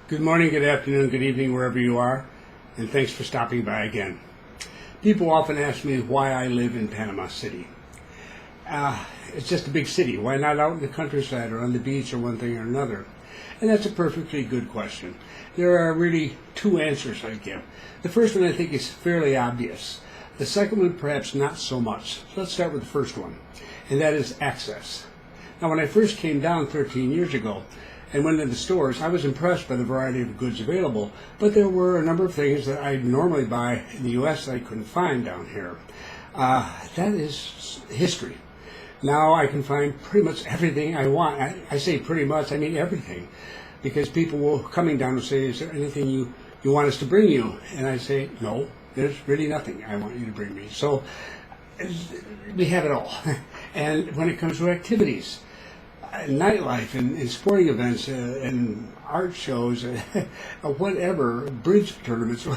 Good morning, good afternoon, good evening, wherever you are, and thanks for stopping by again. People often ask me why I live in Panama City. It's just a big city. Why not out in the countryside or on the beach or one thing or another? And that's a perfectly good question. There are really two answers I give. The first one I think is fairly obvious. The second one perhaps not so much. So let's start with the first one, and that is access. Now when I first came down 13 years ago, and went into the stores, I was impressed by the variety of goods available, but there were a number of things that I normally buy in the U.S. that I couldn't find down here. That is history. Now I can find pretty much everything I want. I say pretty much, I mean everything, because people will coming down and say, is there anything you want us to bring you? And I say, no, there's really nothing I want you to bring me. So we have it all. And when it comes to activities, nightlife and sporting events and art shows, whatever, bridge tournaments,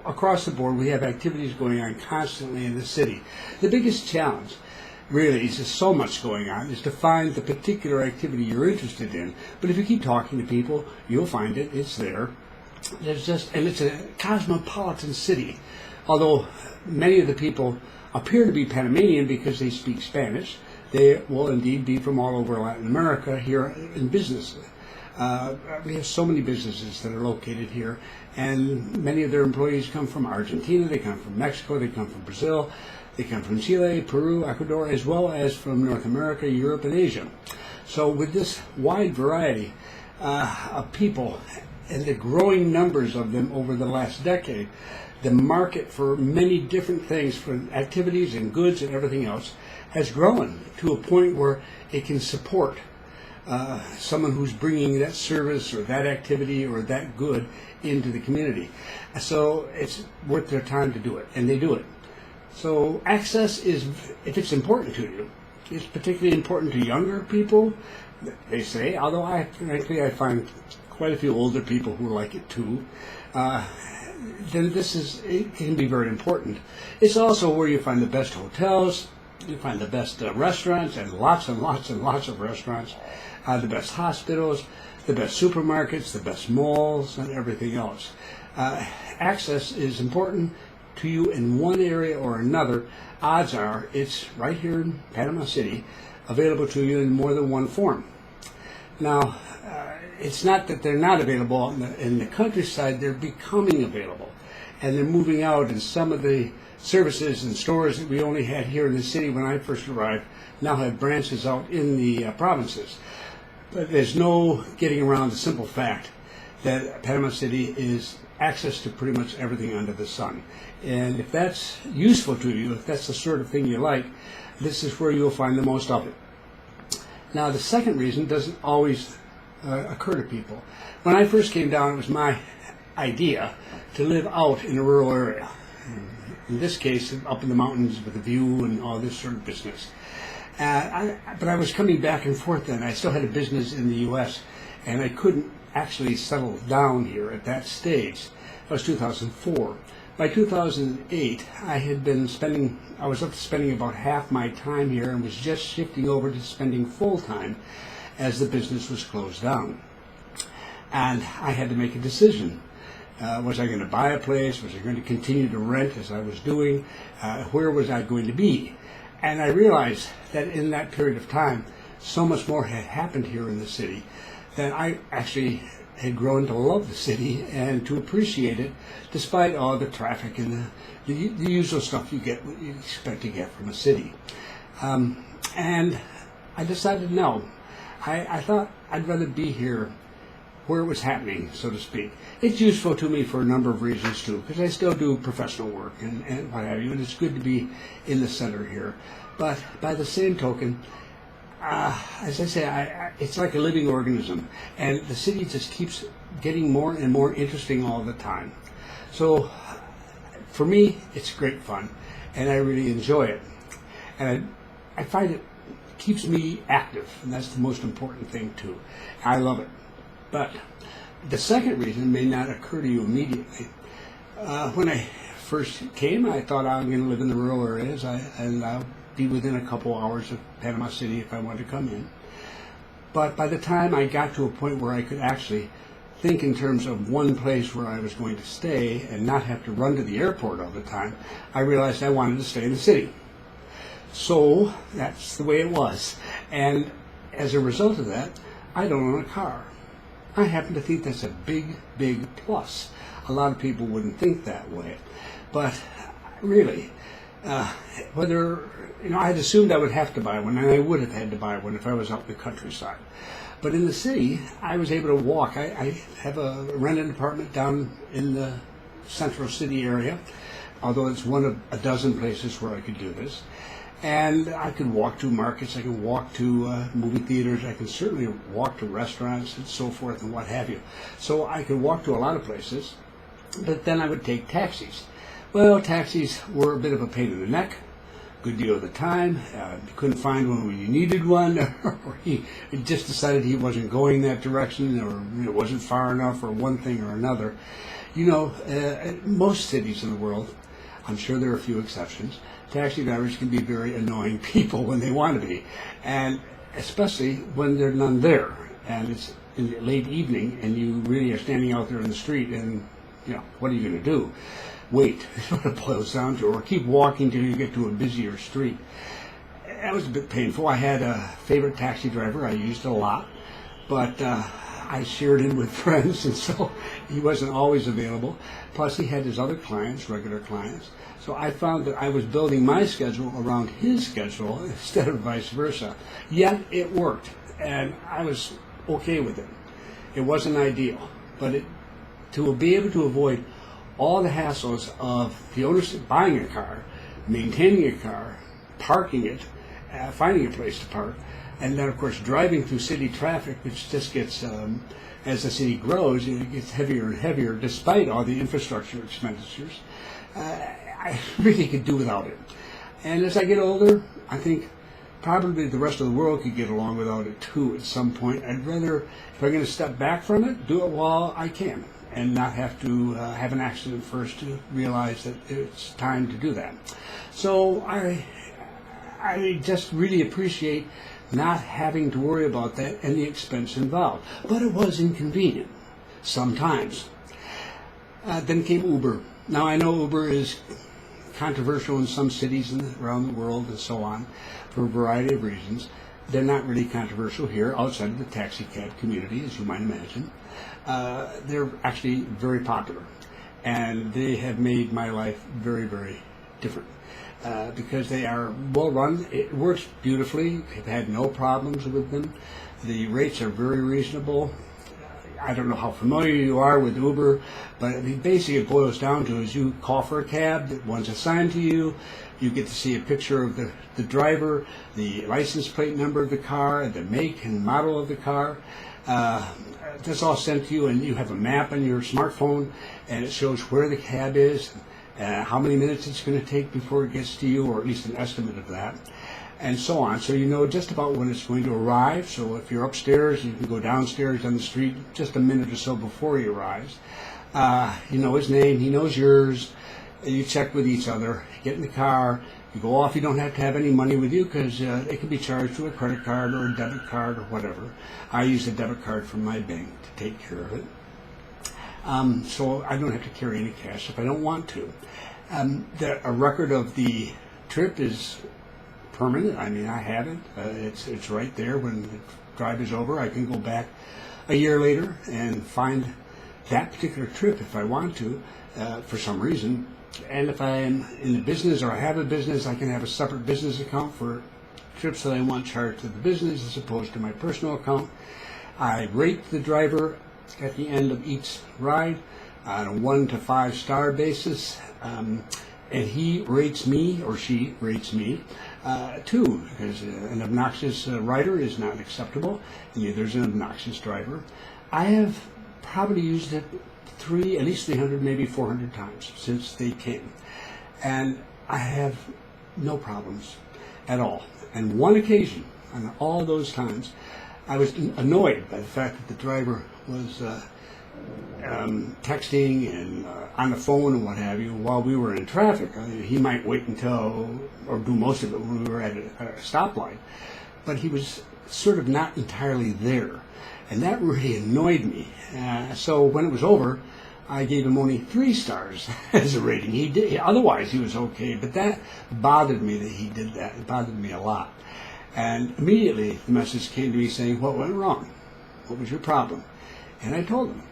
across the board we have activities going on constantly in the city. The biggest challenge really is just so much going on is to find the particular activity you're interested in. But if you keep talking to people, you'll find it. It's there. And it's a cosmopolitan city. Although many of the people appear to be Panamanian because they speak Spanish, they will indeed be from all over Latin America here in business. We have so many businesses that are located here, and many of their employees come from Argentina, they come from Mexico, they come from Brazil, they come from Chile, Peru, Ecuador, as well as from North America, Europe, and Asia. So with this wide variety of people and the growing numbers of them over the last decade, the market for many different things, for activities and goods and everything else, has grown to a point where it can support someone who's bringing that service or that activity or that good into the community. So it's worth their time to do it, and they do it. So access is, if it's important to you, it's particularly important to younger people, they say, although I find quite a few older people who like it too. Then it can be very important. It's also where you find the best hotels, you find the best restaurants, and lots and lots and lots of restaurants, the best hospitals, the best supermarkets, the best malls, and everything else. Access is important to you in one area or another. Odds are it's right here in Panama City, available to you in more than one form. Now, it's not that they're not available in the countryside, they're becoming available. And they're moving out, and some of the services and stores that we only had here in the city when I first arrived now have branches out in the provinces. But there's no getting around the simple fact that Panama City is access to pretty much everything under the sun. And if that's useful to you, if that's the sort of thing you like, this is where you'll find the most of it. Now, the second reason doesn't always occur to people. When I first came down, it was my idea to live out in a rural area. In this case, up in the mountains with a view and all this sort of business. But I was coming back and forth then. I still had a business in the U.S., and I couldn't actually settle down here at that stage. That was 2004. By 2008, I was up to spending about half my time here and was just shifting over to spending full time as the business was closed down. And I had to make a decision. Was I going to buy a place? Was I going to continue to rent as I was doing? Where was I going to be? And I realized that in that period of time, so much more had happened here in the city that I actually had grown to love the city and to appreciate it, despite all the traffic and the usual stuff you expect to get from a city. And I decided no. I thought I'd rather be here where it was happening, so to speak. It's useful to me for a number of reasons too, because I still do professional work and what have you, and it's good to be in the center here. But by the same token, as I say, it's like a living organism, and the city just keeps getting more and more interesting all the time. So for me, it's great fun, and I really enjoy it. And I find it keeps me active, and that's the most important thing too. I love it. But the second reason may not occur to you immediately. When I first came, I thought I'm going to live in the rural areas, and I'll be within a couple hours of Panama City if I wanted to come in. But by the time I got to a point where I could actually think in terms of one place where I was going to stay and not have to run to the airport all the time, I realized I wanted to stay in the city. So that's the way it was. And as a result of that, I don't own a car. I happen to think that's a big, big plus. A lot of people wouldn't think that way. But really, I'd assumed I would have to buy one, and I would have had to buy one if I was out in the countryside. But in the city, I was able to walk. I have a rented apartment down in the central city area, although it's one of a dozen places where I could do this. And I could walk to markets, I can walk to movie theaters, I can certainly walk to restaurants and so forth and what have you. So I could walk to a lot of places, but then I would take taxis. Well, taxis were a bit of a pain in the neck, good deal of the time. You couldn't find one when you needed one, or he just decided he wasn't going that direction, or it wasn't far enough, or one thing or another. Most cities in the world, I'm sure there are a few exceptions, taxi drivers can be very annoying people when they want to be, and especially when there's none there, and it's in the late evening, and you really are standing out there in the street, and what are you going to do? Wait, is what it boils down to, or keep walking till you get to a busier street. That was a bit painful. I had a favorite taxi driver I used a lot, but I shared him with friends, and so he wasn't always available. Plus, he had his other clients, regular clients. So I found that I was building my schedule around his schedule instead of vice versa. Yet it worked, and I was okay with it. It wasn't ideal, but to be able to avoid all the hassles of the ownership, buying a car, maintaining a car, parking it, finding a place to park, and then of course driving through city traffic, which just gets, as the city grows, it gets heavier and heavier despite all the infrastructure expenditures. I really could do without it. And as I get older, I think probably the rest of the world could get along without it too at some point. I'd rather, if I'm going to step back from it, do it while I can, and not have to have an accident first to realize that it's time to do that. So I just really appreciate not having to worry about that and the expense involved. But it was inconvenient, sometimes. Then came Uber. Now I know Uber is controversial in some cities around the world and so on for a variety of reasons. They're not really controversial here outside of the taxi cab community, as you might imagine. They're actually very popular, and they have made my life very, very different because they are well run. It works beautifully. I've had no problems with them. The rates are very reasonable. I don't know how familiar you are with Uber, but basically it boils down to is you call for a cab, one's assigned to you, you get to see a picture of the driver, the license plate number of the car, the make and model of the car. That's all sent to you, and you have a map on your smartphone, and it shows where the cab is, how many minutes it's going to take before it gets to you, or at least an estimate of that, and so on. So you know just about when it's going to arrive. So if you're upstairs, you can go downstairs on the street just a minute or so before he arrives. You know his name, he knows yours. You check with each other, get in the car, you go off. You don't have to have any money with you because it can be charged to a credit card or a debit card or whatever. I use a debit card from my bank to take care of it. So I don't have to carry any cash if I don't want to. A record of the trip is permanent. I mean, I have it. It's right there. When the drive is over, I can go back a year later and find that particular trip if I want to, for some reason. And if I am in the business or I have a business, I can have a separate business account for trips that I want charged to the business as opposed to my personal account. I rate the driver at the end of each ride on a 1 to 5 star basis, and he rates me, or she rates me, 2, because an obnoxious rider is not acceptable, and neither is an obnoxious driver. I have probably used it at least 300, maybe 400 times since they came, and I have no problems at all. And one occasion, on all those times, I was annoyed by the fact that the driver was texting and on the phone and what have you while we were in traffic. I mean, he might wait until, or do most of it when we were at a stoplight, but he was sort of not entirely there. and that really annoyed me. So when it was over, I gave him only 3 stars as a rating. He did, otherwise he was okay, but that bothered me that he did that. It bothered me a lot. And immediately the message came to me saying, what went wrong? What was your problem? And I told him,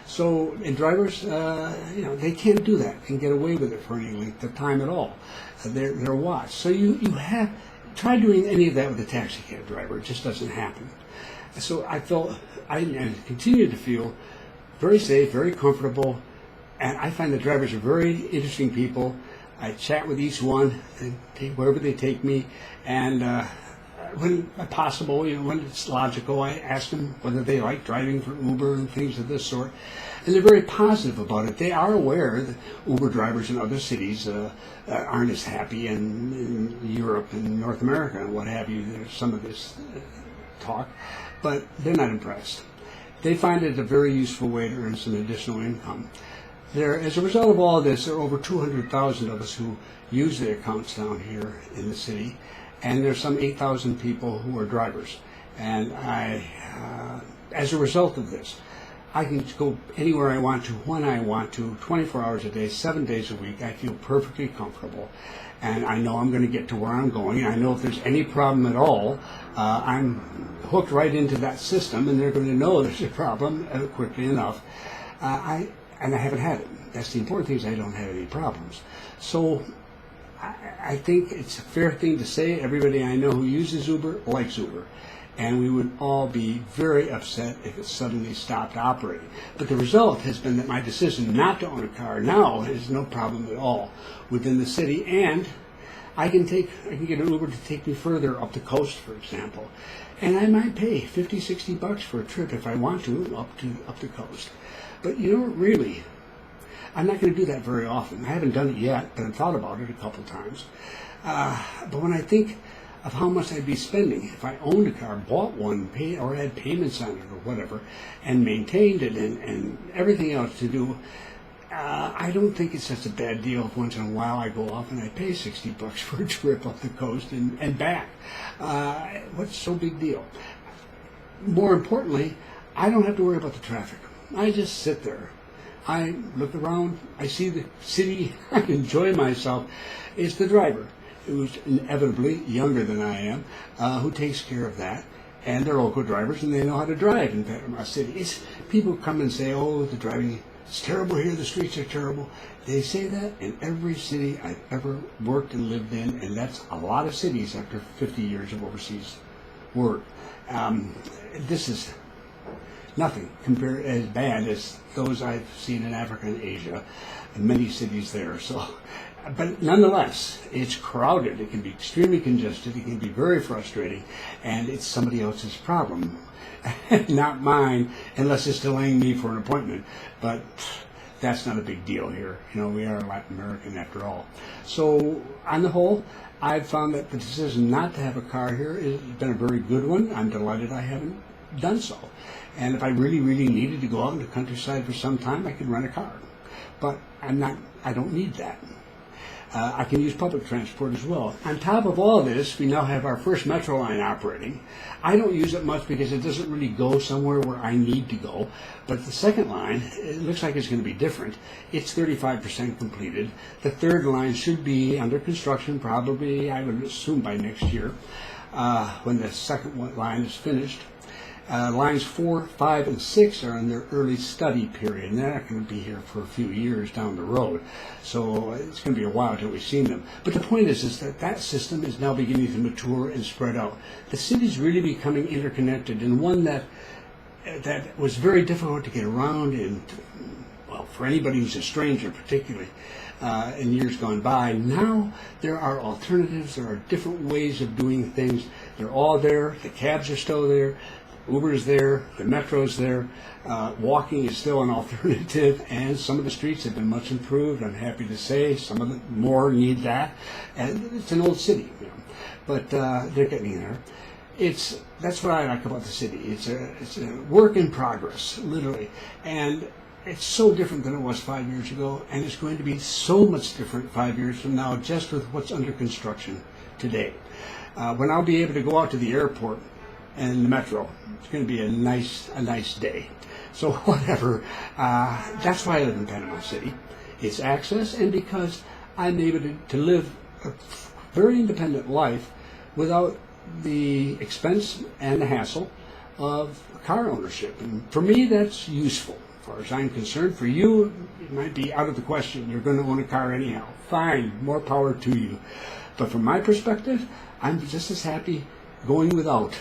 So, and drivers, they can't do that and get away with it for any length of time at all. They're watched. So you have, try doing any of that with a taxi cab driver. It just doesn't happen. So I continue to feel very safe, very comfortable, and I find the drivers are very interesting people. I chat with each one and take wherever they take me, and when possible, when it's logical, I ask them whether they like driving for Uber and things of this sort, and they're very positive about it. They are aware that Uber drivers in other cities aren't as happy in Europe and North America and what have you. There's some of this talk, but they're not impressed. They find it a very useful way to earn some additional income. As a result of all this, there are over 200,000 of us who use their accounts down here in the city, and there's some 8,000 people who are drivers. And as a result of this, I can go anywhere I want to, when I want to, 24 hours a day, 7 days a week. I feel perfectly comfortable. And I know I'm going to get to where I'm going. I know if there's any problem at all, I'm hooked right into that system, and they're going to know there's a problem quickly enough. I haven't had it. That's the important thing, is I don't have any problems. So I think it's a fair thing to say everybody I know who uses Uber likes Uber. And we would all be very upset if it suddenly stopped operating. But the result has been that my decision not to own a car now is no problem at all within the city, and I can get an Uber to take me further up the coast, for example. And I might pay $50-$60 for a trip if I want to up the coast. But really, I'm not going to do that very often. I haven't done it yet, but I've thought about it a couple times. But when I think of how much I'd be spending if I owned a car, bought one, or had payments on it or whatever, and maintained it and everything else to do, I don't think it's such a bad deal if once in a while I go off and I pay $60 for a trip up the coast and back. What's so big deal? More importantly, I don't have to worry about the traffic. I just sit there. I look around, I see the city, I enjoy myself. It's the driver, who's inevitably younger than I am, who takes care of that. And they're local drivers, and they know how to drive in Panama City. People come and say, oh, the driving is terrible here, the streets are terrible. They say that in every city I've ever worked and lived in, and that's a lot of cities after 50 years of overseas work. This is nothing compared as bad as those I've seen in Africa and Asia, and many cities there. So, but nonetheless, it's crowded. It can be extremely congested. It can be very frustrating, and it's somebody else's problem, not mine, unless it's delaying me for an appointment. But that's not a big deal here. We are Latin American after all. So, on the whole, I've found that the decision not to have a car here has been a very good one. I'm delighted I haven't done so. And if I really, really needed to go out in the countryside for some time, I could rent a car. But I don't need that. I can use public transport as well. On top of all this, we now have our first metro line operating. I don't use it much because it doesn't really go somewhere where I need to go. But the second line, it looks like it's going to be different. It's 35% completed. The third line should be under construction probably, I would assume, by next year, when the second line is finished. Lines 4, 5, and 6 are in their early study period, and they're not going to be here for a few years down the road. So it's going to be a while until we've seen them. But the point is that system is now beginning to mature and spread out. The city's really becoming interconnected, and one that was very difficult to get around, and well, for anybody who's a stranger particularly, in years gone by. Now there are alternatives. There are different ways of doing things. They're all there. The cabs are still there. Uber is there, the metro is there, walking is still an alternative, and some of the streets have been much improved, I'm happy to say. Some of them more need that, and it's an old city, but they're getting there. That's what I like about the city. It's a work in progress, literally, and it's so different than it was 5 years ago, and it's going to be so much different 5 years from now, just with what's under construction today. When I'll be able to go out to the airport and the metro. It's going to be a nice day. So whatever. That's why I live in Panama City. It's access, and because I'm able to live a very independent life without the expense and the hassle of car ownership. And for me, that's useful. As far as I'm concerned, for you, it might be out of the question. You're going to own a car anyhow. Fine, more power to you. But from my perspective, I'm just as happy going without.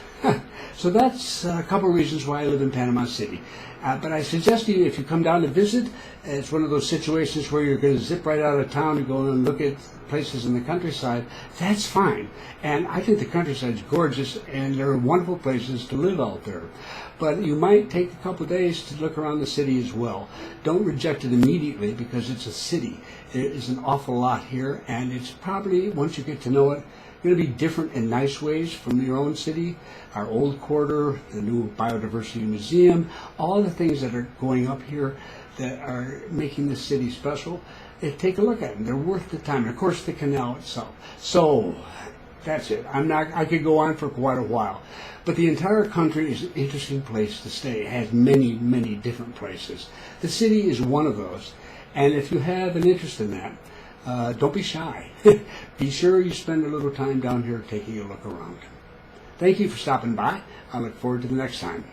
So that's a couple of reasons why I live in Panama City. But I suggest to you, if you come down to visit, it's one of those situations where you're going to zip right out of town and go and look at places in the countryside. That's fine. And I think the countryside's gorgeous, and there are wonderful places to live out there. But you might take a couple of days to look around the city as well. Don't reject it immediately, because it's a city. There is an awful lot here, and it's probably, once you get to know it, going to be different in nice ways from your own city. Our old quarter, the new biodiversity museum, all the things that are going up here that are making this city special, take a look at them. They're worth the time. And of course, the canal itself. So that's it. I could go on for quite a while. But the entire country is an interesting place to stay. It has many different places. The city is one of those. And if you have an interest in that, don't be shy. Be sure you spend a little time down here taking a look around. Thank you for stopping by. I look forward to the next time.